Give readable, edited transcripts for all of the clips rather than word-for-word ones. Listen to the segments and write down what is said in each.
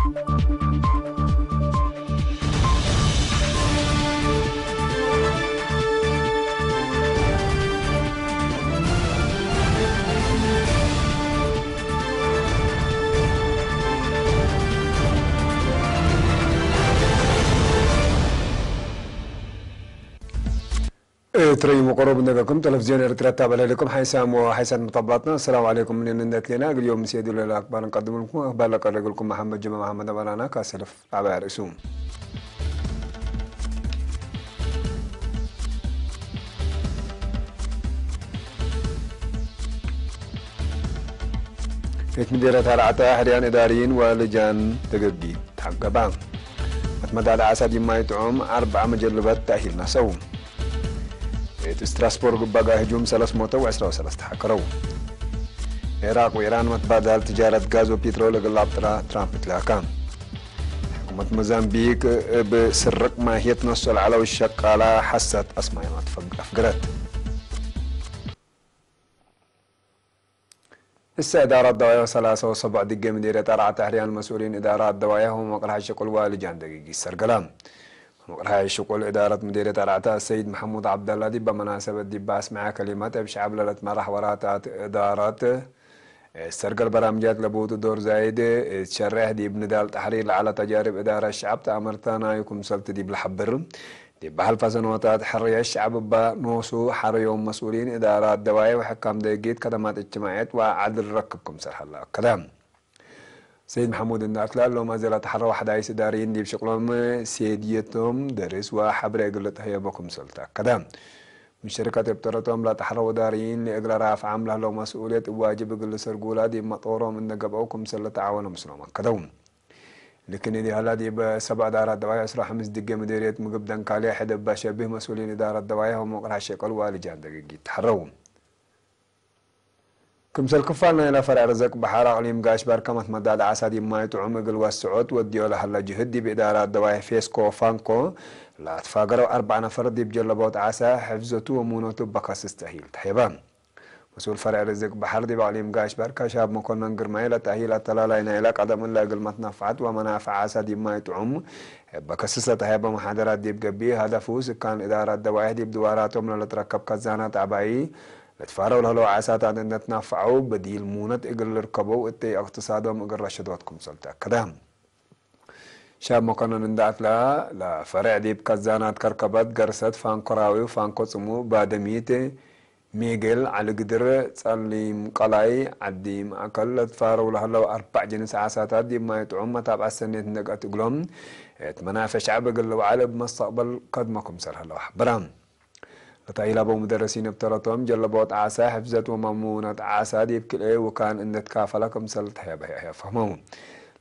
تري مقرب نجاكم تلفزيون رترتب على لكم حيسام وحيسان مطباتنا. السلام عليكم من الندات لنا اليوم سيد الله أكبر نقدم لكم أخبار لك لكم محمد جمع محمد أبانا كاسلف عباية رسوم. مديرة هرعتا حريان إداريين ولجان تقبي تحقبان متمدى على عساد ما يتعوم 4 مجلبات تأهيل نسوم ستراسبورغ بقى هجوم 313 تحكروا العراق وإيران متبادل تجارة غاز وبترول قلاب ترامب تلاكام حكومة موزمبيق بسرق ماهية نص على الشق على حست أسماء أفقرت إدارة الدوايا 3 دقيقة مديرية أرعى تحريان المسؤولين إدارة الدوايا هم مقرحة شكل والجان دقيقي السرقلام هاي شكل إدارة مديرية أرعتا السيد محمود عبد الله دي بمناسبة دي باسمع كلمات بشعب للت مرح وراتات إدارات السرقل برامجات لبوت دور زايد تشرح دي بندال تحرير على تجارب إدارة الشعب تأمرتانا يكم سلت دي بالحبر دي بهالفسنواتات حرية الشعب بنوصو حريهم مسؤولين إدارات دوايا وحكام دقيت كدمات اجتماعات وعدل ركبكم سرح الله كلام سيد محمود الناكلا لو ما زالت حرة واحدة عيس دارين دي بشكلهم سيديتهم درس وحبر يقلت هي بكم سلطة كدام من شركات ابترتهم لا تحروا دارين لأجل رافع عمله لو مسؤولية واجب يقل سرقولا دي مطورهم إن قبعوكم سلة تعاون مسلمة كدوم لكن دي هلا دي ب7 دارات دوايا أسرع 5 دقيقة مديرية مقبدن كالي حد بشبه مسؤولين إدارة دوايا هم وقرها شكل والجان دقيقي تحروا كمسل كفالنا إلى فرع رزق بحارة عليم قاش باركمت مداد عسادي ما يتعم قل والسعود وديو لهلا جهدي بإدارات دوايا فيسكو فانكو لا تفاقروا 4 نفر دي بجلبوت عسا حفظتو ومونوتو بقاس استهيل تحيبان مسؤول فرع رزق بحر دي بعليم قاش باركا شاب مكونن قرمي لتأهيل التلالا إنا قدم الله قل متنفعت ومنافع عسادي ما يتعم بقاسسة تحيبا محاضرات دي بقبي هدفو سكان إدارات دوايا دي بدواراتهم لتركب كزانات عباي لتفاروا لهلو عسات عدن نتنافعوا بديل مونت اقل ركبوا اتي اقتصادهم اقل رشدواتكم سلطة كدام شاب مقنن اندعت لا فرع ديب كزانات كركبات قرصت فانكراوي وفانكو سمو بادميت ميغل على قدر تسليم قلاي عديم اكل لتفاروا لهلو 4 جنس عساتات ديب ما يتعوم متابع السنة نقات اقلهم اتمنافع شعب اقل وعالب مستقبل قدمكم سر هلو برام لتأهيل أبو مدرسين ابترتهم جلبوت عسى حفظت وممونة عسى ديب كل ايه وكان ان تكافلكم سلت هيا فهمون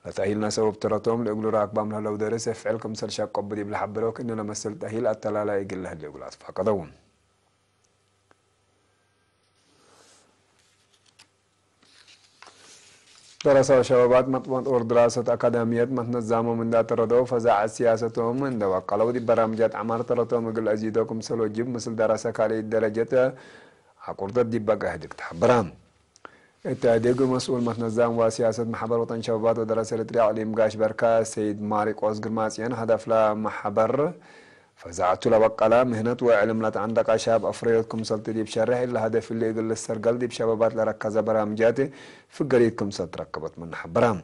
لتأهيل ناسو ابترتهم لأقلوا راكبام لو درس افعلكم سل شاق قبو ديب لحبروك اننا مسل تأهيل التلالا يقل له اللي يقولات فقدون دراسة شبابات مطمئن اور دراسة أكاديميات متنظمة من ذات الردو فزاع سياستهم من دوا قالوا دي برامجات عمار ترتهم يقول أزيدكم سلو جيب مثل دراسة كالي الدرجة حقورة دي بقى هدك تحبرام التهديق مسؤول متنظم وسياسة محبر وطن شبابات ودراسة الاترياء عليم قاش بركة سيد مارك أوزقر ماسيان هدف لا محبر فزعتوا لبقلا مهنة وعلم لا عندك شاب أفريقكم سلط دي بشرح إلا هدف اللي يقول السرقل دي بشبابات لركز برامجاتي في قريتكم سلط ركبت من حبرام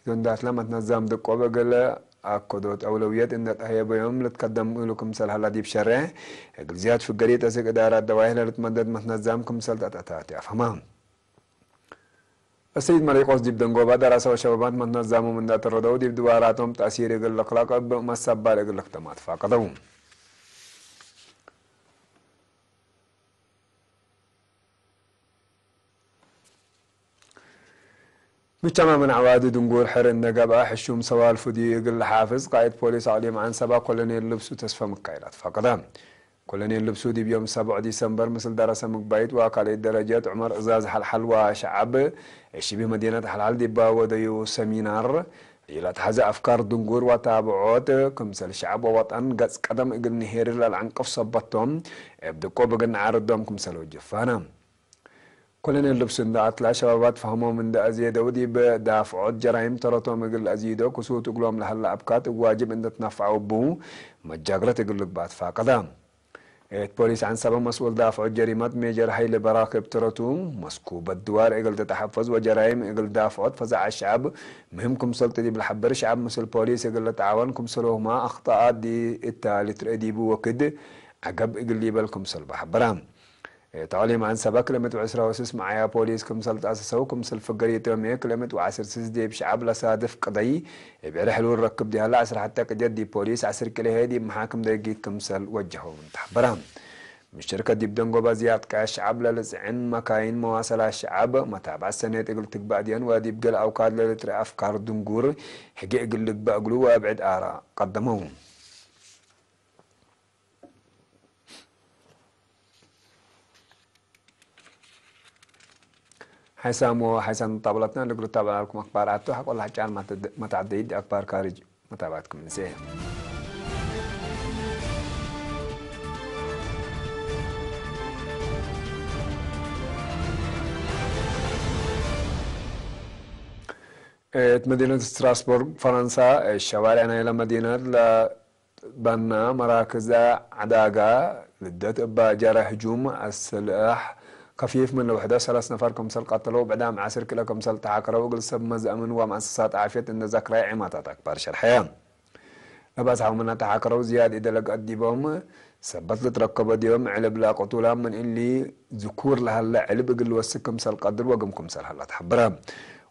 إذن دات لما تنظم دقوا بقل أكدوت أولويات إن هي بيوم لتقدم لكم سل هلا دي بشرح يقول زياد في قريت أسك إدارات دواهي لتمدد متنظمكم سلط أتاتي أفهمهم السيد مالك قصدي بدنجوبا دراسة وشبابات متنظمة من ذات الردو دي بدواراتهم تأثير يقول الأخلاق بمسبة يقول لك تمات فاقدهم بجمع من عواد دنقول حر النقبة حشوم سوال فدي يقول حافظ قائد بوليس عليم عن سبا كلنين لبسو تسفى مكايلات فاقدهم كلنين لبسو دي بيوم 7 ديسمبر مثل دراسة مقبايت وقال الدرجات عمر إزاز حلحل وشعب شبه مدينة حلحل دي باوديو سمينار إلى تحزى أفكار دنقور وتابعات كمثل شعب ووطن قد قدم إقل نهير للعنقف صبتهم بدقوا بقن عاردهم كمثل وجفانا كلنا اللبس دعت لا شبابات فهموا من دا أزيدة ودي بدافعات جرائم ترى مقل أزيدة كسوت قلوم لهلا أبكات واجب إن تنفعوا بو متجاغرة تقول لك بعد فاقدام بوليس عن سبب مسؤول دافع الجريمات ميجر حي لبراقب ترتو مسكوب الدوار اقل تتحفظ وجرائم اقل دافعات فزع الشعب مهمكم سلطة دي بالحبر شعب مثل بوليس اقل تعاونكم سلوهما اخطاءات دي التالي ترديبو وكد عقب اقل ليبالكم سلبة حبرام تعليم عن سبا كلمة وعسرة وسس معايا بوليس كمسل تأسسوا كمسل فقرية يومية كلمة وعسر سس دي بشعب لصادف قضي بيرح حلول ركب دي هلا عسر حتى كجد دي بوليس عسر كله هادي محاكم دقيق كمسل وجهوا من تحبرام من شركة دي بدنقو بازيات كشعب للزعن مكاين مواصلة الشعب متابعة السنة تقول تقباديان وادي بقل أوقات للتري أفكار دنقور حقي اقل لك بقلو وابعد آراء قدموهم حيسام طابلتنا اللي قلت تابع لكم أخبار عدتو حق والله حجان ما تعديد أخبار خارج متابعتكم من سيه مدينة ستراسبورغ فرنسا الشوارعنا إلى مدينة لبنى مراكز عداقة لدت باجرة هجوم السلاح خفيف من الوحدة 3 نفر كمسل قتلوا بعدها عسر كلا كمسل تعاكروا وقل سب مزأمن ومؤسسات عافية إن ذكرى عماتات أكبر شرحيا لباس عمنا تعاكروا زياد إذا لقى الديبهم سبت لتركب ديوم علب لا قتولا من اللي ذكور لها لا علب قل وسك كمسل قدر وقم كمسل هلا تحبرها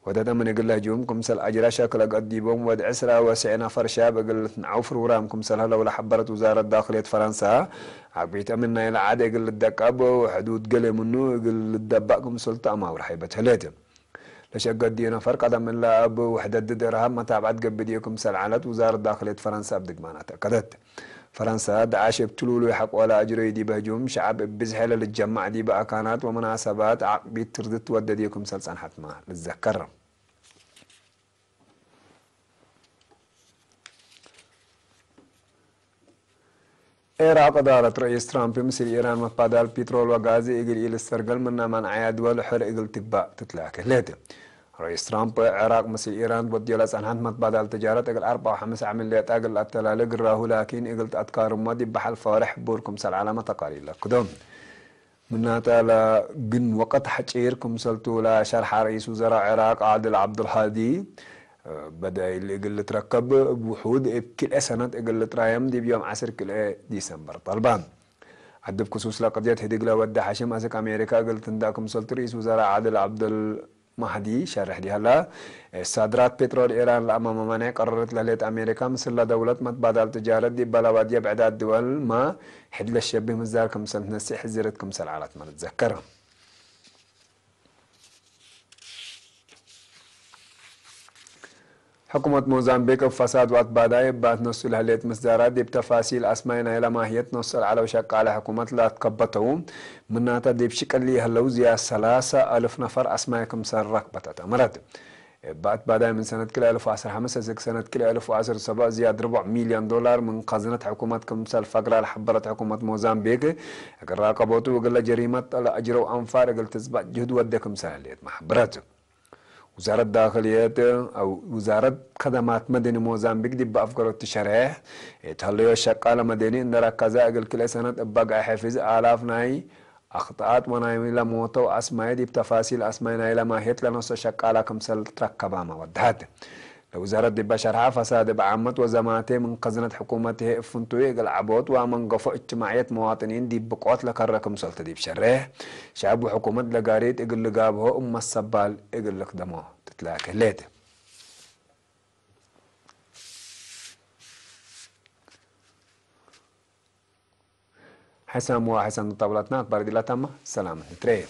ودادا من يقول له جوم كمسل أجرا شكل قديبهم ود عسرا وسعنا فرشا بقول عوفر ورام كمسل هلا ولا حبرت وزارة داخلية فرنسا عبيت أمنا إلى عادة يقول الدكاب وحدود قلي منه يقول الدباء كمسل تأما ورحيبة هلاته ليش قدينا فرق هذا من لا أب وحدة درهم متابعة قبدي كمسل علت وزارة داخلية فرنسا بدك ما نتأكدت فرنسا دعاش بتلولو يحق ولا أجري دي بهجوم شعب بزحلة للجمع دي بأكانات ومناسبات عقبي تردت ودديكم سلسان حتما للذكر العراق دارت رئيس ترامب مثل إيران مفادال بترول وغازي إقل إلى السرقل منا من عياد والحر إقل تقبع تطلع كهلته رئيس ترامب العراق مثل إيران بدي لس عن هند متبادل تجارة إقل 4 و5 عمليات أقل التلالق راهو لكن إقل أذكار مادي بحل فارح بوركم سل علامة تقارير لكدوم منا تالا جن وقت حجيركم سلتو لا شرح رئيس وزراء العراق عادل عبد الهادي بدأ اللي قل تركب بوحود كل سنة قل ترايم دي بيوم 10 كل ديسمبر طالبان عدب خصوص لقضية هديق لودة حشم أسك أمريكا قلت انداكم سلط رئيس وزراء عادل عبد المهدي شرح دي هلا صادرات بترول إيران لأمام منع قررت لليت أمريكا مثل دولة متبادل تجارة دي بلوادية بعداد دول ما حد للشبه مزار كمسل نسي حزرت كمسل عالات ما نتذكرها حكومة موزامبيق فساد واتباداي بات نص الهليت مصدرات دي بتفاصيل اسمائنا الى ماهية نص على وشق على حكومة لا تكبتو مناتا دي بشكل لي هلو زيا 3000 نفر اسمائكم سر ركبة تمرت بات بداي من سنة كل 1015 سنة كل 1017 زياد 4 مليون دولار من خزنة حكومة كمسال فقرة لحبرت حكومة موزامبيق اقر راقبوتو وقال جريمة لا اجروا انفار قال تسبق جهد ودكم سهليت محبرته وزارة الداخلية أو وزارة خدمات مدني موزامبيق دي بأفكار التشريح تهليو الشقالة مدني إن ركزا أقل كل سنة أبقى حفظ آلاف ناي أخطاءات ونايمي لموتو أسماء دي بتفاصيل أسماء ناي لما هيت لنص الشقالة كمسل تركبها ما ودهات وزارة دي بشرها فساد بعامة وزماته من خزنة حكومته فنتوي قل عبوت ومن قفو اجتماعية مواطنين دي بقوات لكركم سلطة دي بشرح شعب حكومة لقاريت اقل لقابه أم السبال اقل لك دموه تتلاك ليته حسام وحسن طاولتنا أكبر دي لا تم سلام تريه